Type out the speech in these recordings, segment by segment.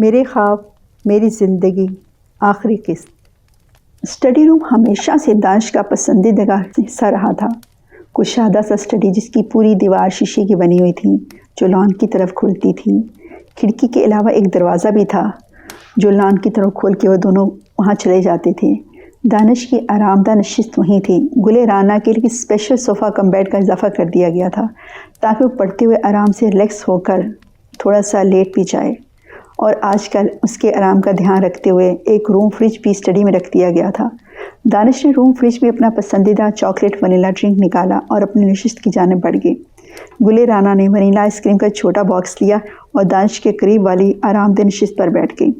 میرے خواب میری زندگی آخری قسط۔ اسٹڈی روم ہمیشہ سے دانش کا پسندیدہ حصہ رہا تھا۔ کشادہ سا اسٹڈی جس کی پوری دیوار شیشے کی بنی ہوئی تھی جو لان کی طرف کھلتی تھی۔ کھڑکی کے علاوہ ایک دروازہ بھی تھا جو لان کی طرف کھول کے وہ دونوں وہاں چلے جاتے تھے۔ دانش کی آرام دہ نشست وہیں تھی۔ گل رانا کے لیے اسپیشل صوفہ کم بیڈ کا اضافہ کر دیا گیا تھا تاکہ وہ پڑھتے ہوئے آرام سے ریلیکس ہو کر تھوڑا سا لیٹ بھی جائے، اور آج کل اس کے آرام کا دھیان رکھتے ہوئے ایک روم فریج بھی اسٹڈی میں رکھ دیا گیا تھا۔ دانش نے روم فریج میں اپنا پسندیدہ چاکلیٹ ونیلا ڈرنک نکالا اور اپنی نشست کی جانب بڑھ گئی۔ گل رانا نے ونیلا آئس کریم کا چھوٹا باکس لیا اور دانش کے قریب والی آرام دہ نشست پر بیٹھ گئی۔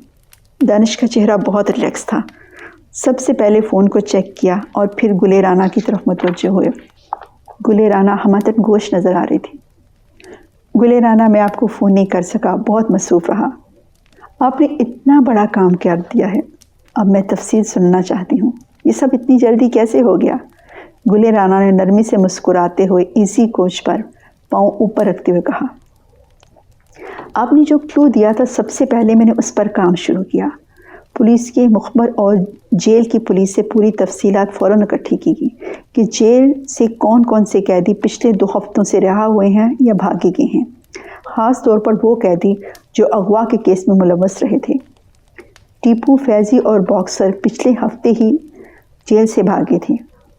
دانش کا چہرہ بہت ریلیکس تھا۔ سب سے پہلے فون کو چیک کیا اور پھر گل رانا کی طرف متوجہ ہوئے۔ گل رانا ہماتن گوش نظر آ رہی تھی۔ گل رانا، میں آپ کو فون نہیں کر سکا، بہت مصروف رہا۔ آپ نے اتنا بڑا کام کر دیا ہے، اب میں تفصیل سننا چاہتی ہوں۔ یہ سب اتنی جلدی کیسے ہو گیا؟ گل رانا نے نرمی سے مسکراتے ہوئے ایزی کوچ پر پاؤں اوپر رکھتے ہوئے کہا، آپ نے جو کلو دیا تھا سب سے پہلے میں نے اس پر کام شروع کیا۔ پولیس کے مخبر اور جیل کی پولیس سے پوری تفصیلات فوراً اکٹھی کی گئی کہ جیل سے کون کون سے قیدی پچھلے 2 ہفتوں سے رہا ہوئے ہیں یا بھاگے گئے ہیں، خاص طور پر وہ قیدی جو اغوا کے کیس میں ملوث رہے تھے۔ ٹیپو، فیضی اور باکسر پچھلے ہفتے ہی جیل سے بھاگے تھے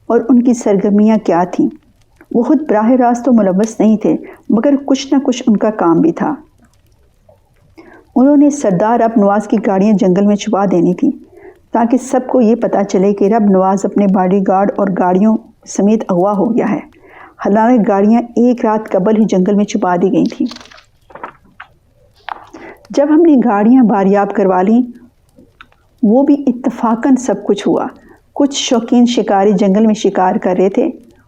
اور ان کی سرگرمیاں کیا تھیں۔ وہ خود براہ راست تو ملوث نہیں تھے مگر کچھ نہ کچھ ان کا کام بھی تھا۔ انہوں نے سردار رب نواز کی گاڑیاں جنگل میں چھپا دینی تھیں تاکہ سب کو یہ پتہ چلے کہ رب نواز اپنے باڈی گارڈ اور گاڑیوں سمیت اغوا ہو گیا ہے، حالانکہ گاڑیاں ایک رات قبل ہی جنگل میں چھپا دی گئی تھیں۔ جب ہم نے گاڑیاں باریاب کروا لیں، وہ بھی اتفاقاً سب کچھ ہوا۔ کچھ شوقین شکاری جنگل میں شکار کر رہے تھے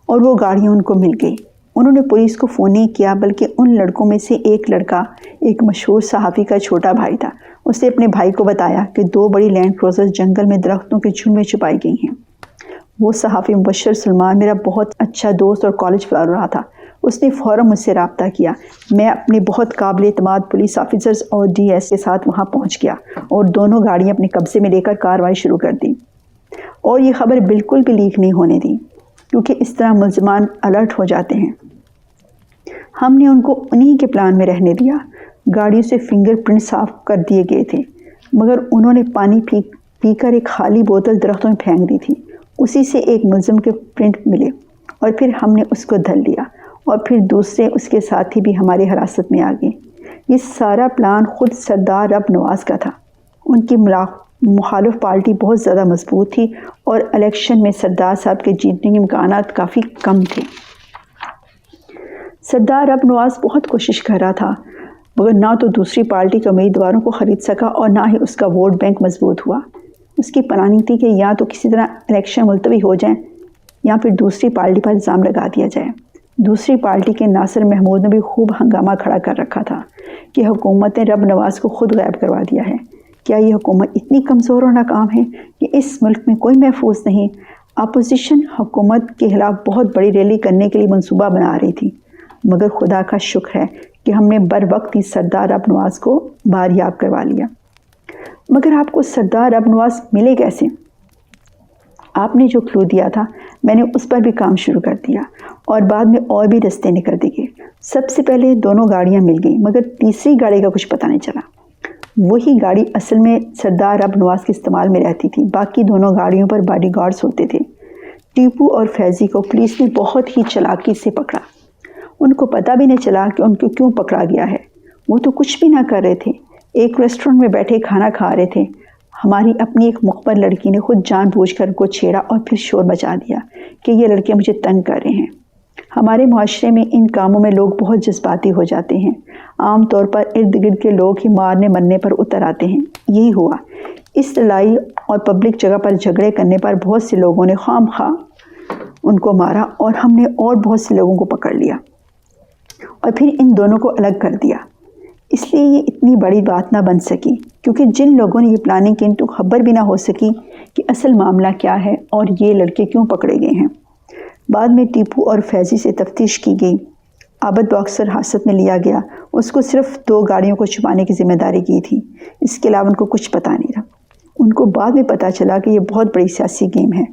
اور وہ گاڑیاں ان کو مل گئی۔ انہوں نے پولیس کو فون نہیں کیا بلکہ ان لڑکوں میں سے ایک لڑکا ایک مشہور صحافی کا چھوٹا بھائی تھا۔ اس نے اپنے بھائی کو بتایا کہ 2 بڑی لینڈ کروزر جنگل میں درختوں کے جھنڈ میں چھپائی گئی ہیں۔ وہ صحافی مبشر سلمان میرا بہت اچھا دوست اور کالج فیلو رہا تھا۔ اس نے فوراً مجھ سے رابطہ کیا۔ میں اپنے بہت قابل اعتماد پولیس آفیسرز اور ڈی ایس کے ساتھ وہاں پہنچ گیا اور دونوں گاڑیاں اپنے قبضے میں لے کر کارروائی شروع کر دی، اور یہ خبر بالکل بھی لیک نہیں ہونے دی کیونکہ اس طرح ملزمان الرٹ ہو جاتے ہیں۔ ہم نے ان کو انہی کے پلان میں رہنے دیا۔ گاڑیوں سے فنگر پرنٹ صاف کر دیے گئے تھے مگر انہوں نے پانی پی کر ایک خالی بوتل درختوں میں پھینک دی تھی۔ اسی سے ایک ملزم کے پرنٹ ملے اور پھر ہم نے اس کو دھر لیا اور پھر دوسرے اس کے ساتھی بھی ہماری حراست میں آ گئے۔ یہ سارا پلان خود سردار رب نواز کا تھا۔ ان کی مخالف پارٹی بہت زیادہ مضبوط تھی اور الیکشن میں سردار صاحب کے جیتنے کے امکانات کافی کم تھے۔ سردار رب نواز بہت کوشش کر رہا تھا مگر نہ تو دوسری پارٹی کے امیدواروں کو خرید سکا اور نہ ہی اس کا ووٹ بینک مضبوط ہوا۔ اس کی پلاننگ تھی کہ یا تو کسی طرح الیکشن ملتوی ہو جائیں یا پھر دوسری پارٹی پر الزام لگا دیا جائے۔ دوسری پارٹی کے ناصر محمود نے بھی خوب ہنگامہ کھڑا کر رکھا تھا کہ حکومت نے رب نواز کو خود غائب کروا دیا ہے۔ کیا یہ حکومت اتنی کمزور اور ناکام ہے کہ اس ملک میں کوئی محفوظ نہیں؟ اپوزیشن حکومت کے خلاف بہت بڑی ریلی کرنے کے لیے منصوبہ بنا رہی تھی مگر خدا کا شکر ہے کہ ہم نے بر وقت ہی سردار رب نواز کو باریاب کروا لیا۔ مگر آپ کو سردار رب نواز ملے کیسے؟ آپ نے جو کلو دیا تھا میں نے اس پر بھی کام شروع کر دیا اور بعد میں اور بھی رستے نکل دیے۔ سب سے پہلے دونوں گاڑیاں مل گئیں مگر تیسری گاڑی کا کچھ پتہ نہیں چلا۔ وہی گاڑی اصل میں سردار رب نواز کے استعمال میں رہتی تھی۔ باقی دونوں گاڑیوں پر باڈی گارڈز ہوتے تھے۔ ٹیپو اور فیضی کو پولیس نے بہت ہی چالاکی سے پکڑا۔ ان کو پتہ بھی نہیں چلا کہ ان کو کیوں پکڑا گیا ہے۔ وہ تو کچھ بھی نہ کر رہے تھے، ایک ریسٹورنٹ میں بیٹھے کھانا کھا رہے تھے۔ ہماری اپنی ایک مخبر لڑکی نے خود جان بوجھ کر ان کو چھیڑا اور پھر شور مچا دیا کہ یہ لڑکے مجھے تنگ کر رہے ہیں۔ ہمارے معاشرے میں ان کاموں میں لوگ بہت جذباتی ہو جاتے ہیں۔ عام طور پر ارد گرد کے لوگ ہی مارنے مرنے پر اتر آتے ہیں۔ یہی ہوا۔ اس لڑائی اور پبلک جگہ پر جھگڑے کرنے پر بہت سے لوگوں نے خام خواہ ان کو مارا اور ہم نے اور بہت سے لوگوں کو پکڑ لیا اور پھر ان دونوں کو الگ کر دیا۔ اس لیے یہ اتنی بڑی بات نہ بن سکی کیونکہ جن لوگوں نے یہ پلاننگ کی ان کو خبر بھی نہ ہو سکی کہ اصل معاملہ کیا ہے اور یہ لڑکے کیوں پکڑے گئے ہیں۔ بعد میں ٹیپو اور فیضی سے تفتیش کی گئی۔ عابد باکسر حراست میں لیا گیا، اس کو صرف 2 گاڑیوں کو چھپانے کی ذمہ داری کی تھی، اس کے علاوہ ان کو کچھ پتہ نہیں تھا۔ ان کو بعد میں پتہ چلا کہ یہ بہت بڑی سیاسی گیم ہے،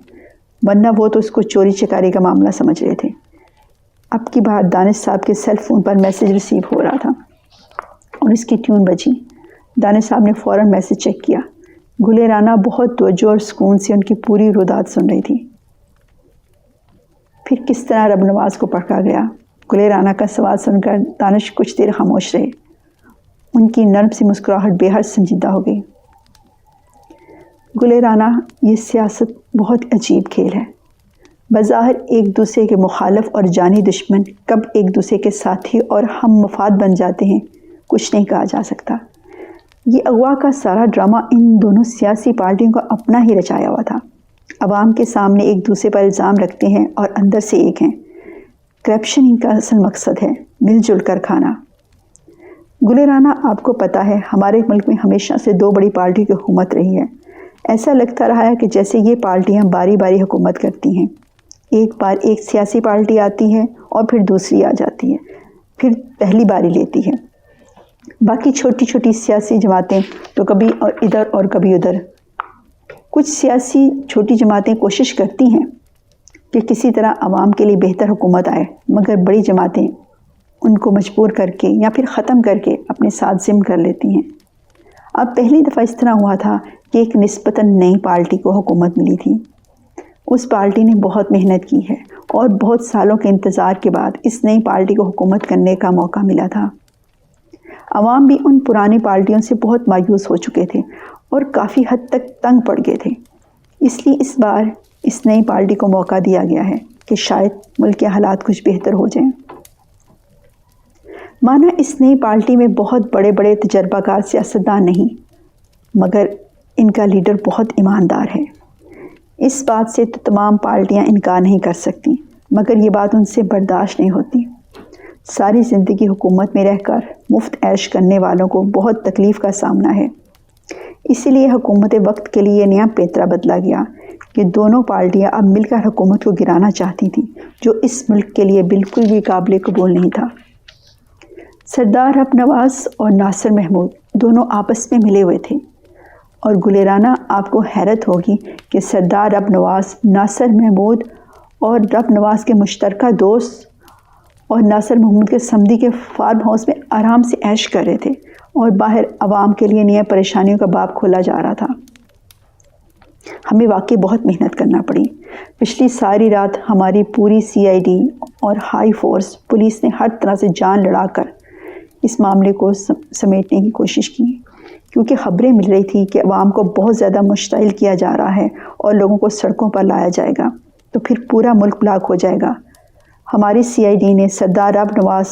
ورنہ وہ تو اس کو چوری چکاری کا معاملہ سمجھ رہے تھے۔ اب کی بار دانش صاحب کے سیل فون پر میسیج ریسیو ہو رہا تھا اور اس کی ٹیون بجی۔ دانش صاحب نے فوراً میسیج چیک کیا۔ گلِ رانا بہت توجہ اور سکون سے ان کی پوری روداد سن رہی تھی۔ پھر کس طرح رب نواز کو پکڑا گیا۔ گلِ رانا کا سوال سن کر دانش کچھ دیر خاموش رہے۔ ان کی نرم سی مسکراہٹ بے حد سنجیدہ ہو گئی۔ گلِ رانا، یہ سیاست بہت عجیب کھیل ہے۔ بظاہر ایک دوسرے کے مخالف اور جانی دشمن کب ایک دوسرے کے ساتھی اور ہم مفاد بن جاتے ہیں، کچھ نہیں کہا جا سکتا۔ یہ اغوا کا سارا ڈرامہ ان دونوں سیاسی پارٹیوں کا اپنا ہی رچایا ہوا تھا۔ عوام کے سامنے ایک دوسرے پر الزام رکھتے ہیں اور اندر سے ایک ہیں۔ کرپشن ان کا اصل مقصد ہے، مل جل کر کھانا۔ گلِ رانا، آپ کو پتہ ہے ہمارے ملک میں ہمیشہ سے 2 بڑی پارٹی کی حکومت رہی ہے۔ ایسا لگتا رہا ہے کہ جیسے یہ پارٹیاں باری باری حکومت کرتی ہیں۔ ایک بار ایک سیاسی پارٹی آتی ہے اور پھر دوسری آ جاتی ہے، پھر پہلی باری لیتی ہے۔ باقی چھوٹی چھوٹی سیاسی جماعتیں تو کبھی ادھر اور کبھی ادھر۔ کچھ سیاسی چھوٹی جماعتیں کوشش کرتی ہیں کہ کسی طرح عوام کے لیے بہتر حکومت آئے، مگر بڑی جماعتیں ان کو مجبور کر کے یا پھر ختم کر کے اپنے ساتھ ضم کر لیتی ہیں۔ اب پہلی دفعہ اس طرح ہوا تھا کہ ایک نسبتاً نئی پارٹی کو حکومت ملی تھی۔ اس پارٹی نے بہت محنت کی ہے اور بہت سالوں کے انتظار کے بعد اس نئی پارٹی کو حکومت کرنے کا موقع ملا تھا۔ عوام بھی ان پرانی پارٹیوں سے بہت مایوس ہو چکے تھے اور کافی حد تک تنگ پڑ گئے تھے۔ اس لیے اس بار اس نئی پارٹی کو موقع دیا گیا ہے کہ شاید ملک کے حالات کچھ بہتر ہو جائیں۔ مانا اس نئی پارٹی میں بہت بڑے بڑے تجربہ کار سیاستدان نہیں، مگر ان کا لیڈر بہت ایماندار ہے۔ اس بات سے تو تمام پارٹیاں انکار نہیں کر سکتی، مگر یہ بات ان سے برداشت نہیں ہوتی۔ ساری زندگی حکومت میں رہ کر مفت عیش کرنے والوں کو بہت تکلیف کا سامنا ہے۔ اسی لیے حکومت وقت کے لیے نیا پیترا بدلا گیا کہ دونوں پارٹیاں اب مل کر حکومت کو گرانا چاہتی تھیں، جو اس ملک کے لیے بالکل بھی قابل قبول نہیں تھا۔ سردار رب نواز اور ناصر محمود دونوں آپس میں ملے ہوئے تھے، اور گلِ رانا، آپ کو حیرت ہوگی کہ سردار رب نواز ناصر محمود اور رب نواز کے مشترکہ دوست اور ناصر محمود کے سمدھی کے فارم ہاؤس میں آرام سے عیش کر رہے تھے، اور باہر عوام کے لیے نئی پریشانیوں کا باب کھولا جا رہا تھا۔ ہمیں واقعی بہت محنت کرنا پڑی۔ پچھلی ساری رات ہماری پوری CID اور ہائی فورس پولیس نے ہر طرح سے جان لڑا کر اس معاملے کو سمیٹنے کی کوشش کی، کیونکہ خبریں مل رہی تھی کہ عوام کو بہت زیادہ مشتعل کیا جا رہا ہے اور لوگوں کو سڑکوں پر لایا جائے گا تو پھر پورا ملک بلاک ہو جائے گا۔ ہماری CID نے سردار رب نواز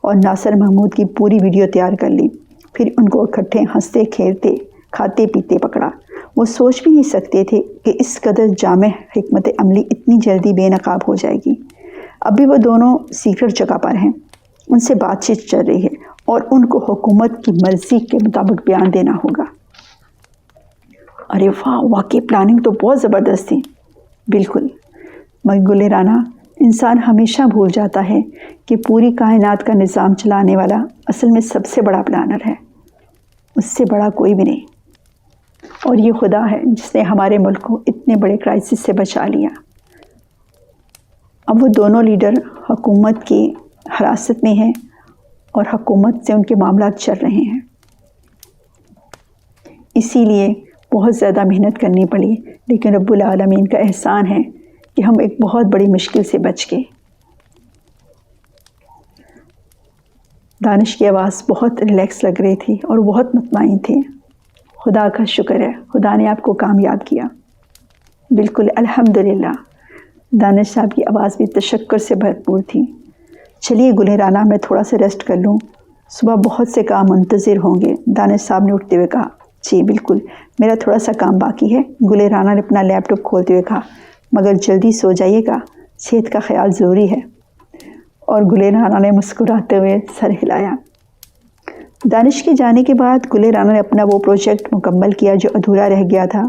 اور ناصر محمود کی پوری ویڈیو تیار کر لی، پھر ان کو اکٹھے ہنستے کھیلتے کھاتے پیتے پکڑا۔ وہ سوچ بھی نہیں سکتے تھے کہ اس قدر جامع حکمت عملی اتنی جلدی بے نقاب ہو جائے گی۔ ابھی وہ دونوں سیکرٹ جگہ پر ہیں، ان سے بات چیت چل رہی ہے اور ان کو حکومت کی مرضی کے مطابق بیان دینا ہوگا۔ ارے واہ، واقعی پلاننگ تو بہت زبردست تھی۔ بالکل، مگر گلِ رانا، انسان ہمیشہ بھول جاتا ہے کہ پوری کائنات کا نظام چلانے والا اصل میں سب سے بڑا پلانر ہے، اس سے بڑا کوئی بھی نہیں، اور یہ خدا ہے جس نے ہمارے ملک کو اتنے بڑے کرائسس سے بچا لیا۔ اب وہ دونوں لیڈر حکومت کی حراست میں ہیں اور حکومت سے ان کے معاملات چل رہے ہیں۔ اسی لیے بہت زیادہ محنت کرنی پڑی، لیکن رب العالمین کا احسان ہے کہ ہم ایک بہت بڑی مشکل سے بچ گئے۔ دانش کی آواز بہت ریلیکس لگ رہی تھی اور بہت مطمئن تھے۔ خدا کا شکر ہے، خدا نے آپ کو کامیاب کیا۔ بالکل، الحمدللہ۔ دانش صاحب کی آواز بھی تشکر سے بھرپور تھی۔ چلیے گلِ رانا، میں تھوڑا سا ریسٹ کر لوں، صبح بہت سے کام منتظر ہوں گے۔ دانش صاحب نے اٹھتے ہوئے کہا۔ جی بالکل، میرا تھوڑا سا کام باقی ہے، گلِ رانا نے اپنا لیپ ٹاپ کھولتے ہوئے کہا، مگر جلدی سو جائیے گا، صحت کا خیال ضروری ہے۔ اور گلِ رانا نے مسکراتے ہوئے سر ہلایا۔ دانش کے جانے کے بعد گلِ رانا نے اپنا وہ پروجیکٹ مکمل کیا جو ادھورا رہ گیا تھا۔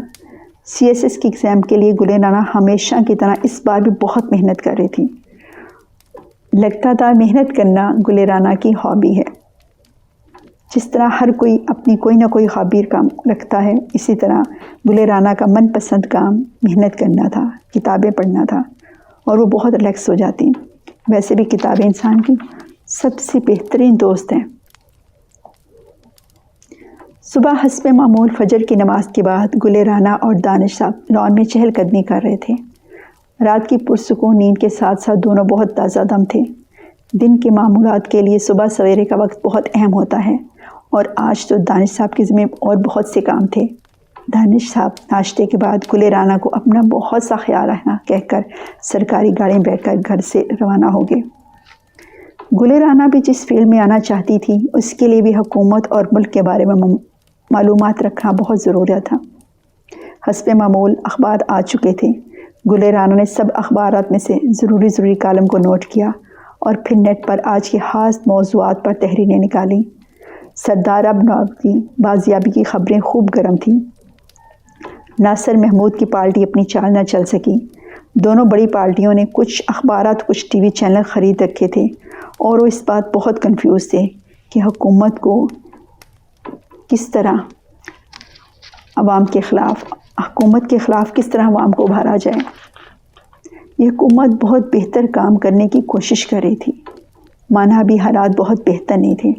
CSS کی ایگزام کے لیے گلِ رانا ہمیشہ کی طرح اس بار بھی بہت محنت کر رہی تھی، لگتا تھا محنت کرنا گل رانا کی ہابی ہے۔ جس طرح ہر کوئی اپنی کوئی نہ کوئی ہابی کام رکھتا ہے، اسی طرح گل رانا کا من پسند کام محنت کرنا تھا، کتابیں پڑھنا تھا، اور وہ بہت ریلیکس ہو جاتی۔ ویسے بھی کتابیں انسان کی سب سے بہترین دوست ہیں۔ صبح حسب معمول فجر کی نماز کے بعد گل رانا اور دانش صاحب لان میں چہل قدمی کر رہے تھے۔ رات کی پرسکون نیند کے ساتھ ساتھ دونوں بہت تازہ دم تھے۔ دن کے معمولات کے لیے صبح سویرے کا وقت بہت اہم ہوتا ہے، اور آج تو دانش صاحب کے ذمہ اور بہت سے کام تھے۔ دانش صاحب ناشتے کے بعد گل رانا کو اپنا بہت سا خیال رکھنا کہہ کر سرکاری گاڑی میں بیٹھ کر گھر سے روانہ ہو گئے۔ گل رانا بھی جس فیلڈ میں آنا چاہتی تھی، اس کے لیے بھی حکومت اور ملک کے بارے میں معلومات رکھنا بہت ضروری تھا۔ حسب معمول اخبار آ چکے تھے۔ گل رانا نے سب اخبارات میں سے ضروری کالم کو نوٹ کیا اور پھر نیٹ پر آج کے خاص موضوعات پر تحریریں نکالیں۔ سردار ابنواز کی بازیابی کی خبریں خوب گرم تھیں۔ ناصر محمود کی پارٹی اپنی چال نہ چل سکی۔ دونوں بڑی پارٹیوں نے کچھ اخبارات، کچھ ٹی وی چینل خرید رکھے تھے، اور وہ اس بات بہت کنفیوز تھے کہ حکومت کے خلاف کس طرح عوام کو ابھارا جائے۔ یہ حکومت بہت بہتر کام کرنے کی کوشش کر رہی تھی، مانا بھی حالات بہت بہتر نہیں تھے،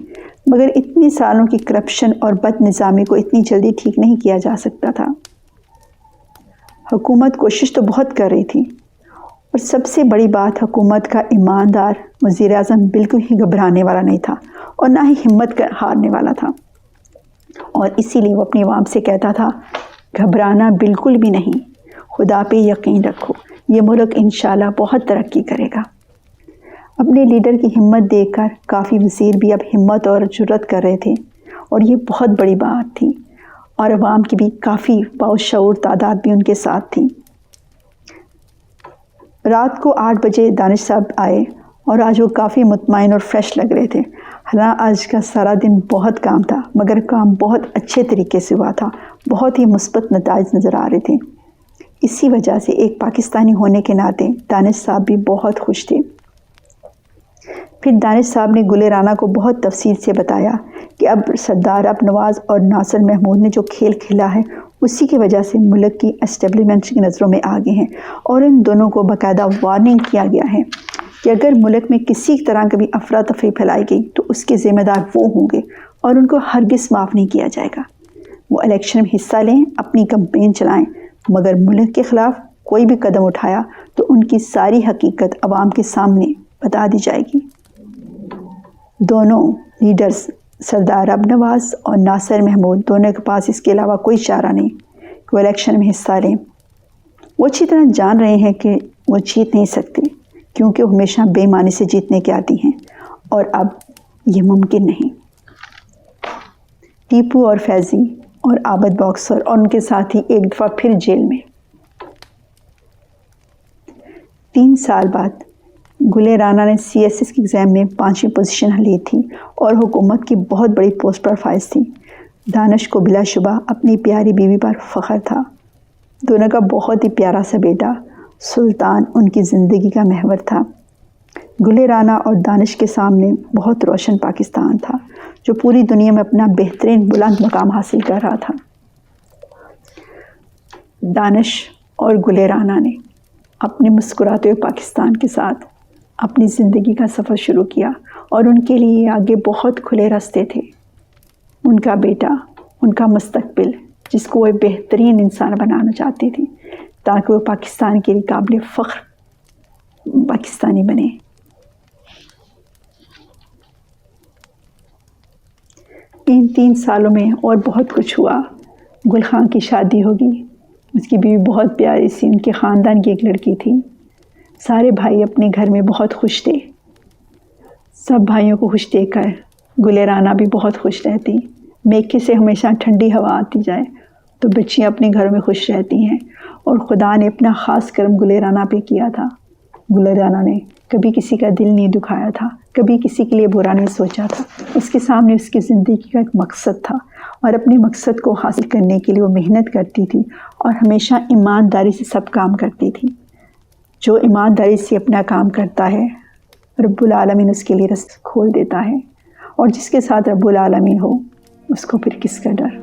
مگر اتنے سالوں کی کرپشن اور بد نظامی کو اتنی جلدی ٹھیک نہیں کیا جا سکتا تھا۔ حکومت کوشش تو بہت کر رہی تھی، اور سب سے بڑی بات، حکومت کا ایماندار وزیر اعظم بالکل ہی گھبرانے والا نہیں تھا اور نہ ہی ہمت ہارنے والا تھا، اور اسی لیے وہ اپنی عوام سے کہتا تھا، گھبرانا بالکل بھی نہیں، خدا پہ یقین رکھو، یہ ملک انشاءاللہ بہت ترقی کرے گا۔ اپنے لیڈر کی ہمت دیکھ کر کافی وزیر بھی اب ہمت اور جرأت کر رہے تھے، اور یہ بہت بڑی بات تھی، اور عوام کی بھی کافی باشعور تعداد بھی ان کے ساتھ تھی۔ رات کو 8 بجے دانش صاحب آئے، اور آج وہ کافی مطمئن اور فریش لگ رہے تھے۔ حالانکہ آج کا سارا دن بہت کام تھا، مگر کام بہت اچھے طریقے سے ہوا تھا، بہت ہی مثبت نتائج نظر آ رہے تھے۔ اسی وجہ سے ایک پاکستانی ہونے کے ناطے دانش صاحب بھی بہت خوش تھے۔ پھر دانش صاحب نے گل رانا کو بہت تفصیل سے بتایا کہ اب سردار ابنواز اور ناصر محمود نے جو کھیل کھیلا ہے، اسی کی وجہ سے ملک کی اسٹیبلشمنٹ کی نظروں میں آگے ہیں، اور ان دونوں کو باقاعدہ وارننگ کیا گیا ہے کہ اگر ملک میں کسی طرح کبھی افراتفری پھیلائی گئی تو اس کے ذمہ دار وہ ہوں گے، اور ان کو ہرگز معاف نہیں کیا جائے گا۔ وہ الیکشن میں حصہ لیں، اپنی کمپین چلائیں، مگر ملک کے خلاف کوئی بھی قدم اٹھایا تو ان کی ساری حقیقت عوام کے سامنے بتا دی جائے گی۔ دونوں لیڈرز سردار ابنواز اور ناصر محمود دونوں کے پاس اس کے علاوہ کوئی چارہ نہیں کہ وہ الیکشن میں حصہ لیں۔ وہ اچھی طرح جان رہے ہیں کہ وہ جیت نہیں سکتے، کیونکہ وہ ہمیشہ بے ایمانی سے جیتنے کے عادی ہیں، اور اب یہ ممکن نہیں۔ ٹیپو اور فیضی اور عابد باکسر اور ان کے ساتھی ایک دفعہ پھر جیل میں۔ 3 سال بعد گل رانا نے CSS کی ایگزام میں 5ویں پوزیشن لی تھی، اور حکومت کی بہت بڑی پوسٹ پر فائز تھی۔ دانش کو بلا شبہ اپنی پیاری بیوی پر فخر تھا۔ دونوں کا بہت ہی پیارا سا بیٹا سلطان ان کی زندگی کا محور تھا۔ گل رانا اور دانش کے سامنے بہت روشن پاکستان تھا، جو پوری دنیا میں اپنا بہترین بلند مقام حاصل کر رہا تھا۔ دانش اور گل رانا نے اپنے مسکراتے ہوئے پاکستان کے ساتھ اپنی زندگی کا سفر شروع کیا، اور ان کے لیے آگے بہت کھلے راستے تھے۔ ان کا بیٹا، ان کا مستقبل، جس کو وہ بہترین انسان بنانا چاہتی تھی، تاکہ وہ پاکستان کے لیے قابل فخر پاکستانی بنے۔ ان 3 سالوں میں اور بہت کچھ ہوا۔ گل خان کی شادی ہوگی، اس کی بیوی بہت پیاری سی، ان کے خاندان کی ایک لڑکی تھی۔ سارے بھائی اپنے گھر میں بہت خوش تھے۔ سب بھائیوں کو خوش دیکھ کر گل رانا بھی بہت خوش رہتی۔ میکے سے ہمیشہ ٹھنڈی ہوا آتی جائے تو بچیاں اپنے گھر میں خوش رہتی ہیں، اور خدا نے اپنا خاص کرم گل رانا پہ کیا تھا۔ گل رانا نے کبھی کسی کا دل نہیں دکھایا تھا، کبھی کسی کے لیے برا نہیں سوچا تھا۔ اس کے سامنے اس کی زندگی کا ایک مقصد تھا، اور اپنے مقصد کو حاصل کرنے کے لیے وہ محنت کرتی تھی، اور ہمیشہ ایمانداری سے سب کام کرتی تھی۔ جو ایمانداری سے اپنا کام کرتا ہے، رب العالمین اس کے لیے رستہ کھول دیتا ہے، اور جس کے ساتھ رب العالمین ہو اس کو پھر کس کا ڈر۔